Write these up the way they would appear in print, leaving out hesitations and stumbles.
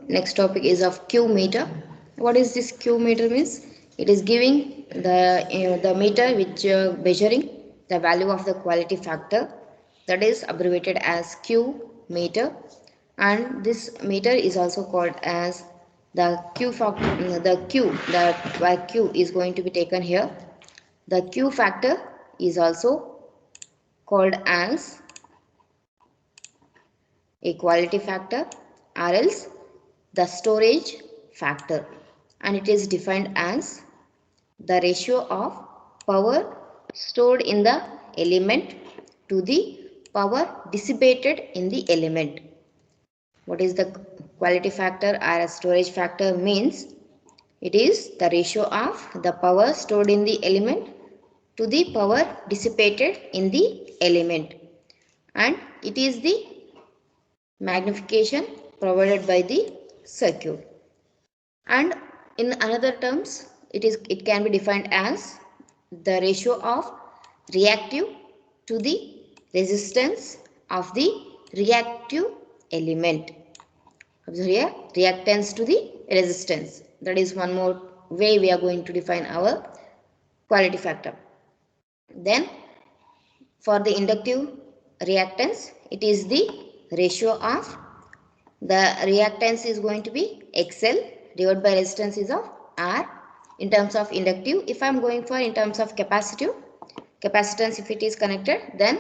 Next topic is of Q meter. What is this Q meter means? It is giving the meter which measuring the value of the quality factor, that is abbreviated as Q meter, and this meter is also called as the Q factor. That by Q is going to be taken here. The Q factor is also called as a quality factor or else the storage factor, and it is defined as the ratio of power stored in the element to the power dissipated in the element. What is the quality factor or a storage factor means? It is the ratio of the power stored in the element to the power dissipated in the element, and it is the magnification provided by the circuit. And in another terms, it can be defined as the ratio of reactive to the resistance of the reactive element. Observe here, reactance to the resistance. That is one more way we are going to define our quality factor. Then for the inductive reactance, it is the ratio of the reactance is going to be XL divided by resistance is of R in terms of inductive. If I am going for in terms of capacitive, capacitance if it is connected, then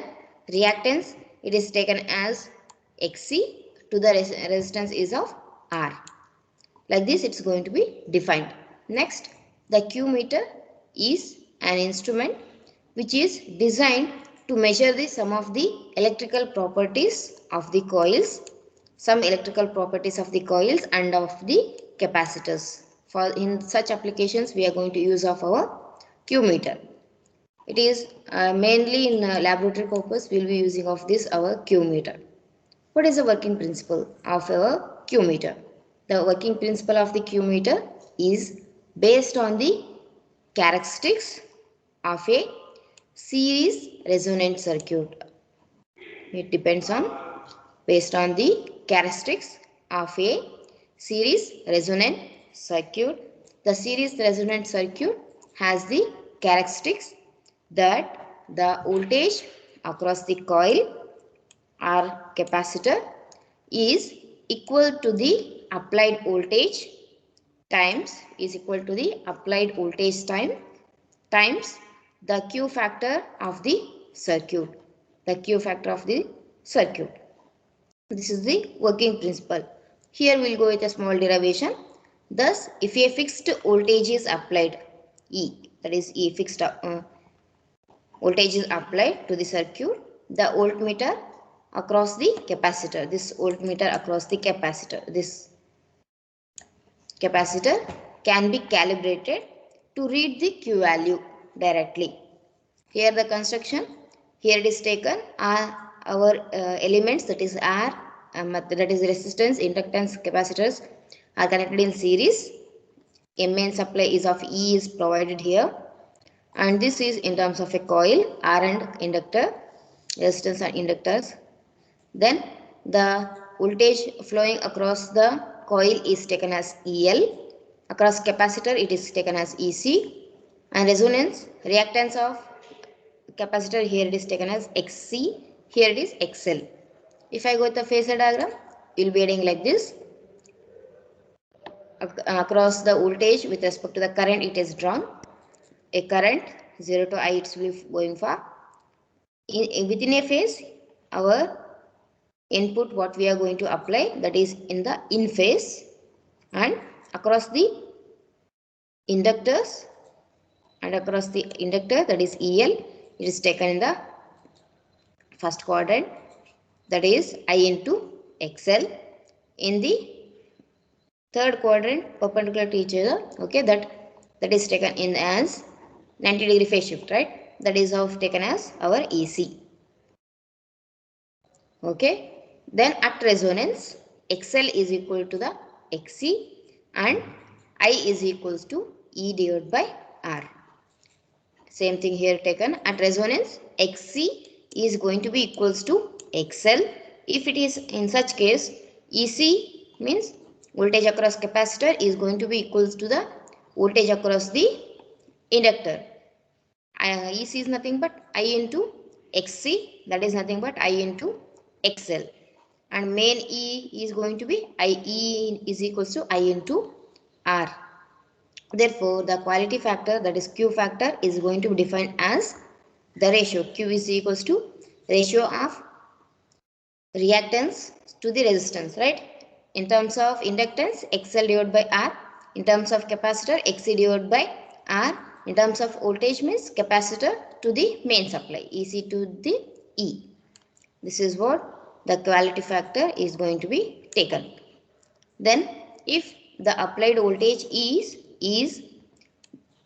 reactance it is taken as XC to the resistance is of R. Like this it's going to be defined. Next, the Q meter is an instrument which is designed to measure the some of the electrical properties of the coils, some electrical properties of the coils and of the capacitors. For in such applications we are going to use of our Q meter. It is mainly in laboratory purpose we will be using of this our Q meter. What is the working principle of our Q meter? The working principle of the Q meter is based on the characteristics of a series resonant circuit. It depends on based on the characteristics of a series resonant circuit. The series resonant circuit has the characteristics that the voltage across the coil or capacitor is equal to the applied voltage times times the Q factor of the circuit. The Q factor of the circuit. This is the working principle. Here we will go with a small derivation. Thus, if a fixed voltage is applied, E, that is E fixed voltage is applied to the circuit, the voltmeter across the capacitor, this voltmeter across the capacitor, this capacitor can be calibrated to read the Q value directly. Here the construction, here it is taken our elements, that is R, that is resistance, inductance, capacitors are connected in series. A main supply is of E is provided here, and this is in terms of a coil, R and inductor, resistance and inductors. Then the voltage flowing across the coil is taken as EL, across capacitor it is taken as EC, and resonance reactance of capacitor here it is taken as XC, here it is XL. If I go with the phasor diagram, you will be adding like this. Across the voltage with respect to the current it is drawn. A current 0 to I it will be going for. Within a phase, our input what we are going to apply, that is in the in phase, and across the inductors and across the inductor, that is EL, it is taken in the first quadrant, that is I into XL. In the third quadrant perpendicular to each other, okay, that is taken in as 90-degree phase shift, right? That is of taken as our EC. Okay. Then at resonance, XL is equal to the XC and I is equals to E divided by R. Same thing here taken. At resonance, XC is going to be equals to XL. If it is in such case, EC means Voltage across capacitor is going to be equals to the voltage across the inductor. EC is nothing but I into XC, that is nothing but I into XL. And main E is going to be IE is equals to I into R. Therefore, the quality factor, that is Q factor, is going to be defined as the ratio. Q is equals to ratio of reactance to the resistance, right? In terms of inductance, XL divided by R. In terms of capacitor, XC divided by R. In terms of voltage means capacitor to the main supply, EC to the E. This is what the quality factor is going to be taken. Then, if the applied voltage is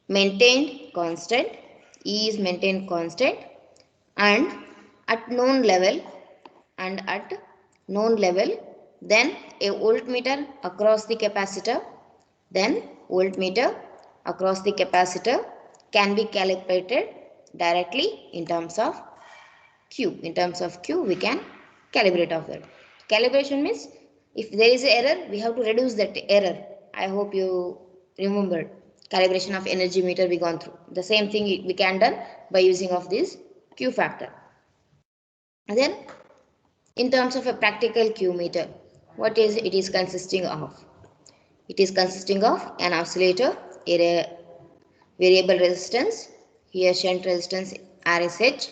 maintained constant, E is maintained constant, and at known level, then a voltmeter across the capacitor, can be calibrated directly in terms of Q. In terms of Q, we can calibrate of that. Calibration means if there is an error, we have to reduce that error. I hope you remembered. Calibration of energy meter we gone through. The same thing we can done by using of this Q factor. And then in terms of a practical Q meter, what is it is consisting of? It is consisting of an oscillator, a variable resistance, here shunt resistance RSH,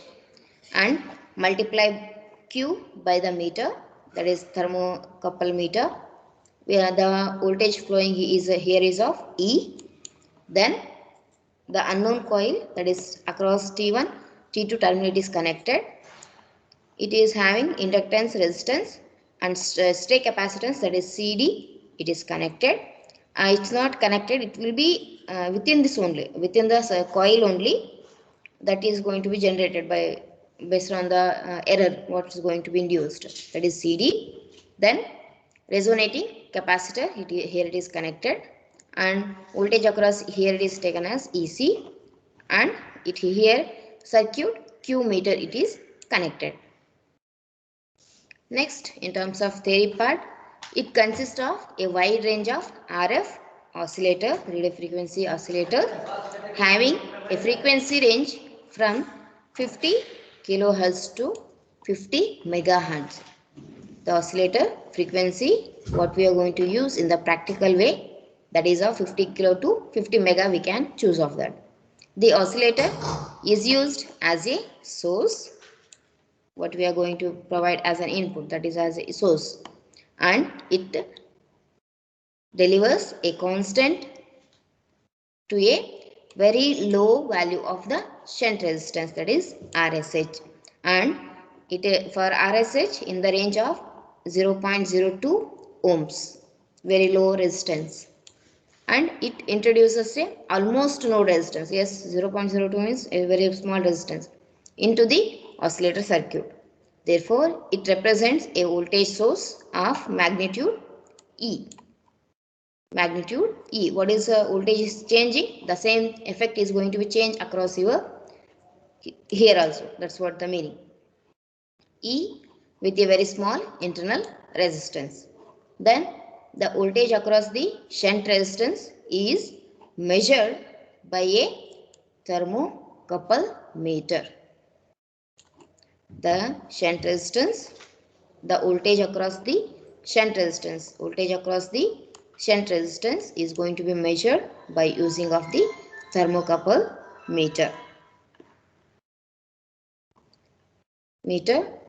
and multiply Q by the meter, that is thermocouple meter, where the voltage flowing here is of E. Then the unknown coil, that is across T1, T2 terminal is connected. It is having inductance, resistance, and stay capacitance, that is CD. It is connected. It's not connected, it will be within this only, within the coil only, that is going to be generated by based on the error what is going to be induced, that is CD. Then resonating capacitor, here it is connected, and voltage across here it is taken as EC, and it here circuit Q meter it is connected. Next, in terms of theory part, it consists of a wide range of RF oscillator, radio frequency oscillator, having a frequency range from 50 kilohertz to 50 megahertz. The oscillator frequency, what we are going to use in the practical way, that is of 50 kilo to 50 mega, we can choose of that. The oscillator is used as a source, what we are going to provide as an input, that is as a source, and it delivers a constant to a very low value of the shunt resistance, that is RSH, and it for RSH in the range of 0.02 ohms, very low resistance, and it introduces a almost no resistance, yes, 0.02 means a very small resistance, into the oscillator circuit. Therefore, it represents a voltage source of magnitude E. Magnitude E. What is voltage is changing? The same effect is going to be changed across your here also. That's what the meaning. E with a very small internal resistance. Then the voltage across the shunt resistance is measured by a thermocouple meter. The shunt resistance, the voltage across the shunt resistance, is going to be measured by using of the thermocouple meter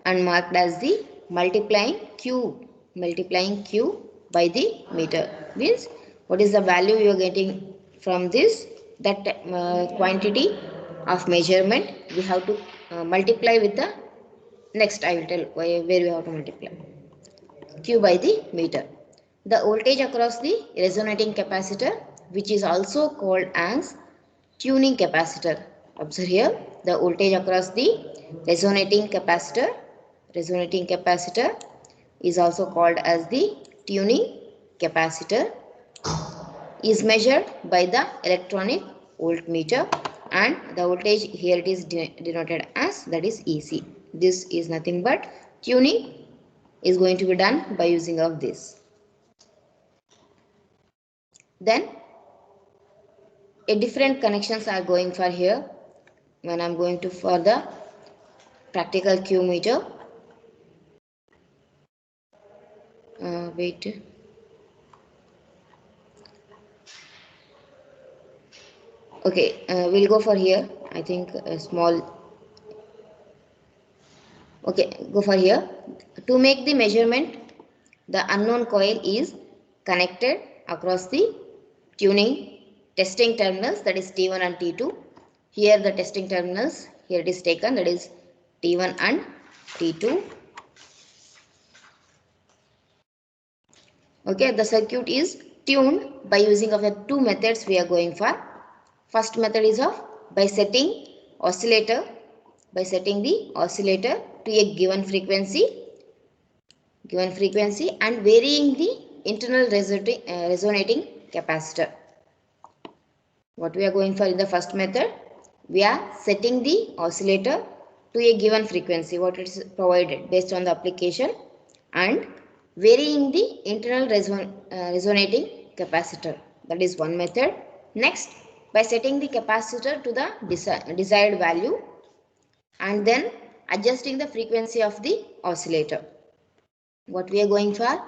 and marked as the multiplying Q by the meter. Means what is the value you are getting from this, that quantity of measurement we have to multiply with the next. I will tell where we have to multiply Q by the meter. The voltage across the resonating capacitor, which is also called as tuning capacitor. Observe here, the voltage across the resonating capacitor is also called as the tuning capacitor, is measured by the electronic voltmeter, and the voltage here it is denoted as, that is EC. This is nothing but tuning is going to be done by using of this. Then a different connections are going for here. When I'm going to for the practical Q meter, wait. Okay, we'll go for here. I think a small. Okay, go for here. To make the measurement, the unknown coil is connected across the tuning testing terminals, that is T1 and T2. Here the testing terminals, here it is taken, that is T1 and T2. Okay, the circuit is tuned by using of the two methods we are going for. First method is of by setting oscillator, by setting the oscillator to a given frequency and varying the internal resonating capacitor. What we are going for in the first method, we are setting the oscillator to a given frequency, what is provided based on the application, and varying the internal resonating capacitor. That is one method. Next, by setting the capacitor to the desired value and then adjusting the frequency of the oscillator. What we are going for?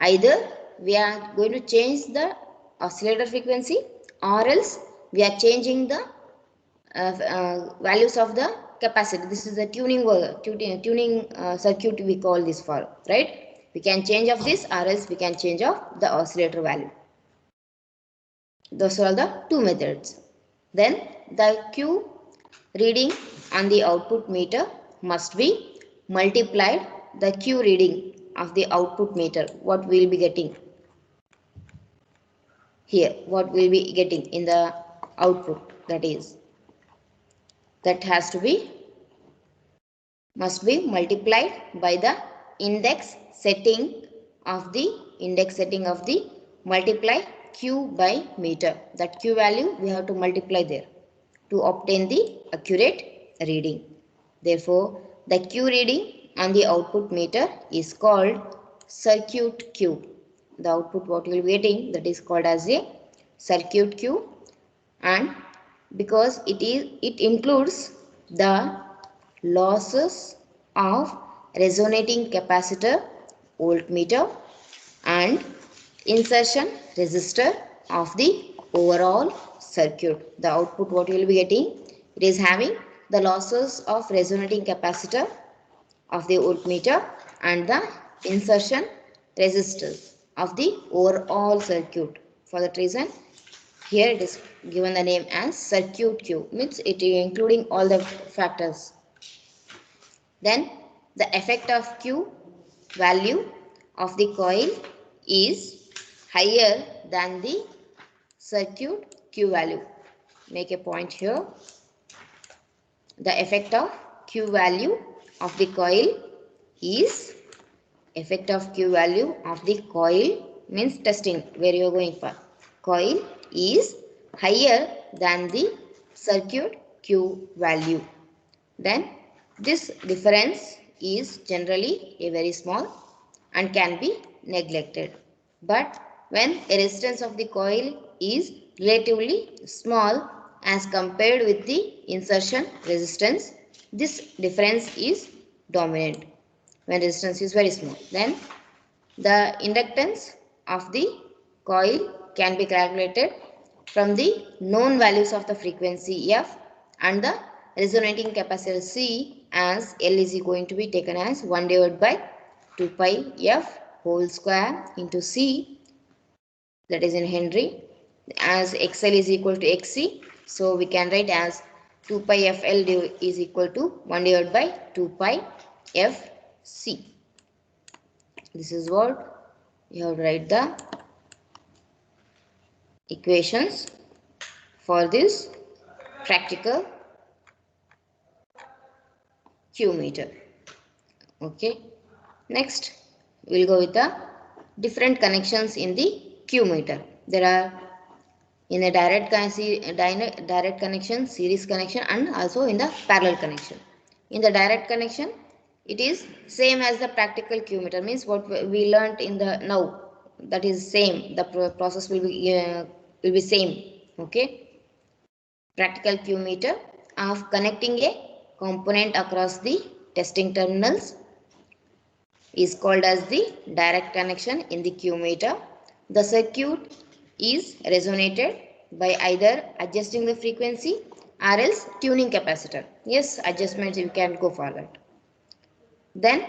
Either we are going to change the oscillator frequency, or else we are changing the values of the capacitor. This is the tuning circuit we call this for, right? We can change of this, or else we can change of the oscillator value. Those are the two methods. Then the Q reading on the output meter must be multiplied the Q reading of the output meter. What we will be getting here, what we will be getting in the output, that has to be must be multiplied by the index setting of the multiply Q by meter. That Q value we have to multiply there to obtain the accurate reading. Therefore, the Q reading on the output meter is called circuit Q. The output what you will be getting, that is called as a circuit Q, and because it includes the losses of resonating capacitor, voltmeter, and insertion resistor of the overall circuit. The output what you will be getting, it is having the losses of resonating capacitor of the voltmeter and the insertion resistors of the overall circuit. For that reason, here it is given the name as circuit Q, means it is including all the factors. Then the effect of Q value of the coil is higher than the circuit Q value. Make a point here. The effect of Q value of the coil is means testing where you are going for. Coil is higher than the circuit Q value. Then this difference is generally a very small and can be neglected. But when a resistance of the coil is relatively small as compared with the insertion resistance, this difference is dominant. When resistance is very small, then the inductance of the coil can be calculated from the known values of the frequency F and the resonating capacitor C, as L is going to be taken as 1 divided by 2 pi F whole square into C, that is in Henry, as XL is equal to XC. So we can write as 2 pi FL is equal to 1 divided by 2 pi FC. This is what you have to write the equations for this practical Q meter. Okay. Next, we will go with the different connections in the Q meter. There are in a direct connection, series connection, and also in the parallel connection. In the direct connection, it is same as the practical Q meter, means what we learnt in the now that is same. The process will be same. Okay. Practical Q meter of connecting a component across the testing terminals is called as the direct connection in the Q meter. The circuit is resonated by either adjusting the frequency or else tuning capacitor. Yes, adjustments you can go forward. Then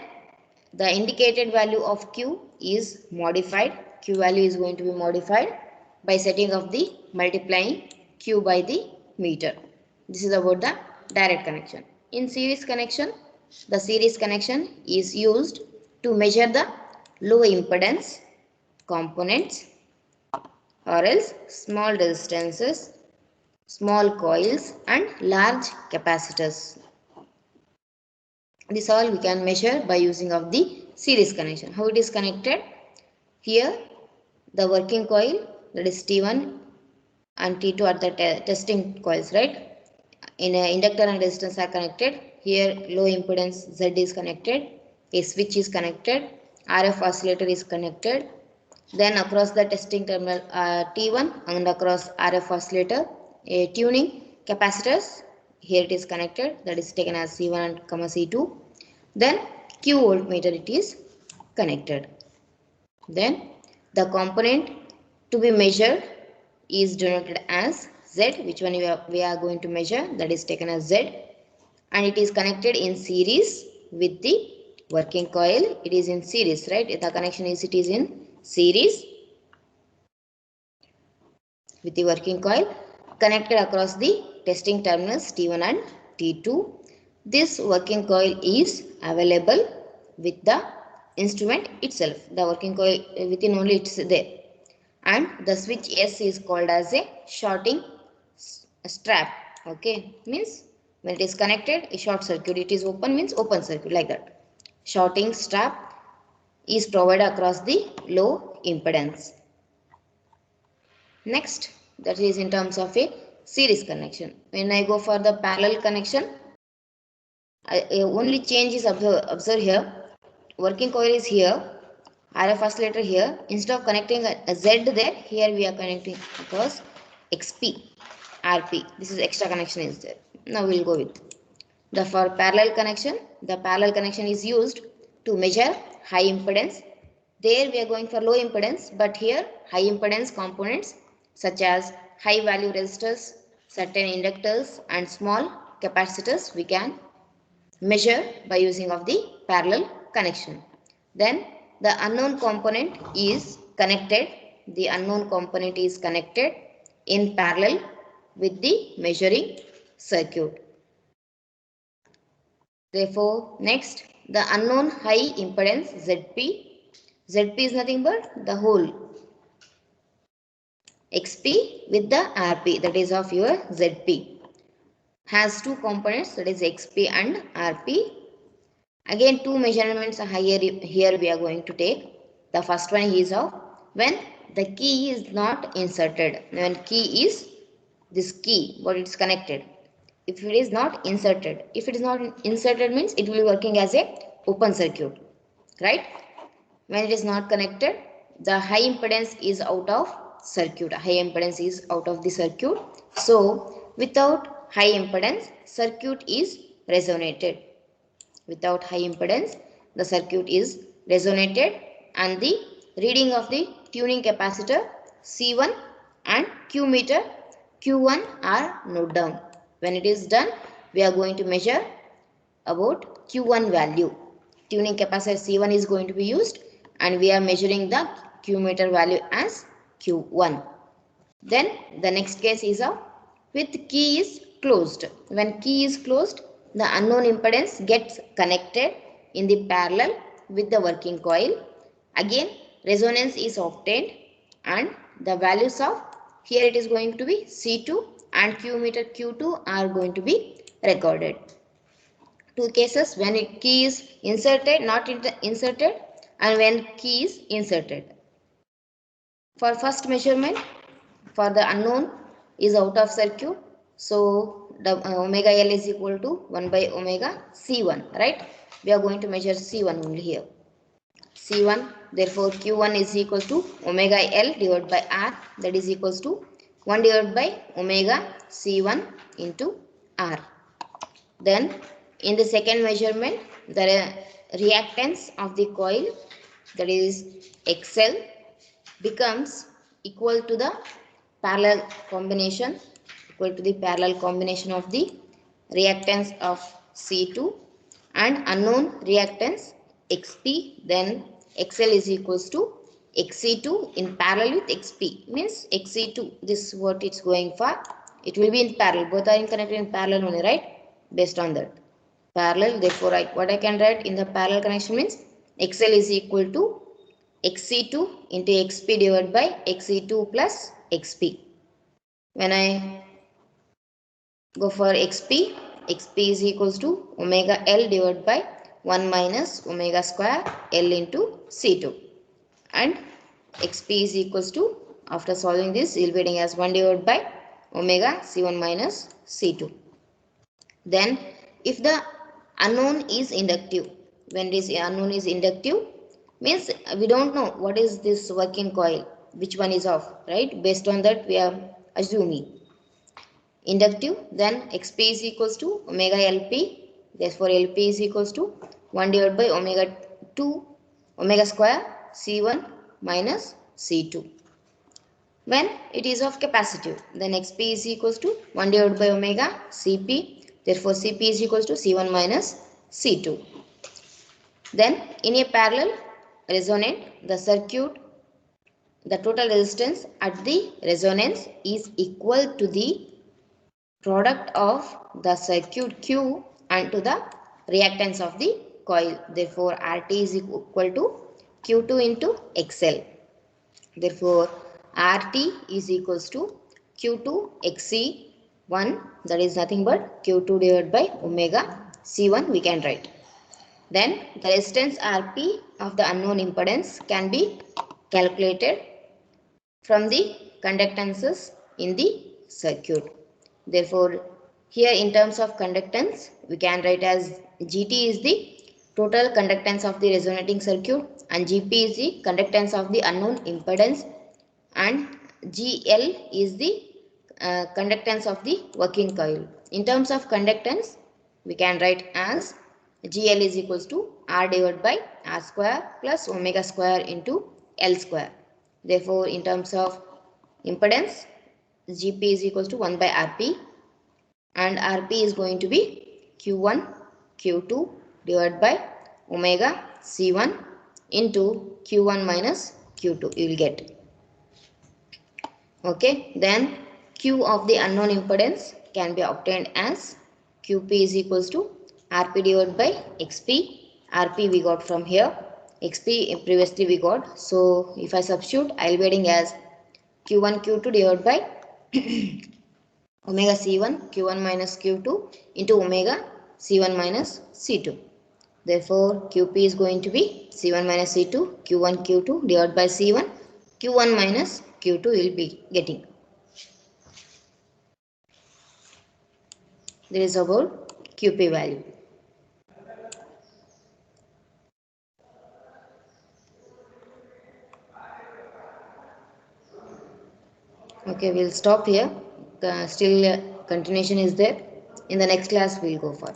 the indicated value of Q is modified. Q value is going to be modified by setting of the multiplying Q by the meter. This is about the direct connection. In series connection, the series connection is used to measure the low impedance components or else small resistances, small coils and large capacitors. This all we can measure by using of the series connection. How it is connected? Here the working coil, that is T1 and T2 are the testing coils, right? In a inductor and resistance are connected. Here low impedance Z is connected, a switch is connected, RF oscillator is connected. Then across the testing terminal T1 and across RF oscillator, a tuning capacitors, here it is connected, that is taken as C1 and C2. Then Q voltmeter it is connected. Then the component to be measured is denoted as Z, which one we are going to measure, that is taken as Z, and it is connected in series with the working coil. It is in series, right? The connection is, it is in series with the working coil connected across the testing terminals T1 and T2. This working coil is available with the instrument itself. The working coil within only it's there. And the switch S is called as a shorting strap. Okay, means when it is connected, a short circuit. It is open means open circuit, like that. Shorting strap is provided across the low impedance. Next, that is in terms of a series connection. When I go for the parallel connection, only change is observed here. Working coil is here, RF oscillator here. Instead of connecting a Z there, here we are connecting across XP, RP. This is extra connection is there. Now we will go with the for parallel connection. The parallel connection is used to measure high impedance. There we are going for low impedance, but here high impedance components such as high value resistors, certain inductors and small capacitors we can measure by using of the parallel connection. Then the unknown component is connected. The unknown component is connected in parallel with the measuring circuit. Therefore, next the unknown high impedance ZP. ZP is nothing but the whole XP with the RP, that is of your ZP. Has two components, that is XP and RP. Again, two measurements are higher here we are going to take. The first one is of when the key is not inserted. When key is this key, but it's connected. If it is not inserted, if it is not inserted means it will be working as a open circuit, right? When it is not connected, the high impedance is out of circuit. High impedance is out of the circuit. So without high impedance, circuit is resonated. Without high impedance, the circuit is resonated and the reading of the tuning capacitor C1 and Q meter Q1 are noted down. When it is done, we are going to measure about Q1 value. Tuning capacitor C1 is going to be used and we are measuring the Q meter value as Q1. Then the next case is of with key is closed. When key is closed, the unknown impedance gets connected in the parallel with the working coil. Again, resonance is obtained and the values of here it is going to be C2 and Q meter Q2 are going to be recorded. Two cases, when key is inserted, not inserted, and when key is inserted. For first measurement, for the unknown is out of circuit, so the omega L is equal to 1 by omega C1, right? We are going to measure C1 only here. C1. Therefore, Q1 is equal to omega L divided by R, that is equals to 1 divided by omega C1 into R. Then in the second measurement, the reactance of the coil, that is XL, becomes equal to the parallel combination of the reactance of C2 and unknown reactance XP. Then XL is equals to XC2 in parallel with XP, means XC2, this is what it's going for. It will be in parallel, both are connected in parallel only, right? Based on that parallel, therefore what I can write in the parallel connection means XL is equal to XC2 into XP divided by XC2 plus XP. When I go for XP is equals to omega L divided by 1 minus omega square L into C2, and XP is equals to, after solving this, you will be getting as 1 divided by omega C1 minus C2. Then if the unknown is inductive, when this unknown is inductive means we don't know what is this working coil, which one is off, right? Based on that we are assuming inductive. Then XP is equals to omega LP, therefore LP is equals to 1 divided by omega square C1 minus C2. When it is of capacitive, then XP is equals to 1 divided by omega CP, therefore CP is equals to C1 minus C2. Then in a parallel resonant, the circuit, the total resistance at the resonance is equal to the product of the circuit Q and to the reactance of the coil. Therefore RT is equal to Q2 into XL. Therefore RT is equals to Q2 XC1, that is nothing but Q2 divided by omega C1 we can write. Then the resistance Rp of the unknown impedance can be calculated from the conductances in the circuit. Therefore here in terms of conductance we can write as GT is the total conductance of the resonating circuit and GP is the conductance of the unknown impedance, and GL is the conductance of the working coil. In terms of conductance we can write as GL is equals to R divided by R square plus omega square into L square. Therefore in terms of impedance GP is equals to 1 by Rp, and Rp is going to be Q1 Q2 divided by omega C1 into Q1 minus Q2 you will get. Okay, then Q of the unknown impedance can be obtained as QP is equals to Rp divided by XP. Rp we got from here, XP previously we got. So if I substitute, I will be getting as Q1 Q2 divided by omega C1 Q1 minus Q2 into omega C1 minus C2. Therefore QP is going to be C1 minus C2 Q1 Q2 divided by C1 Q1 minus Q2 will be getting. This is about QP value. Okay, we'll stop here. Still continuation is there. In the next class we'll go for.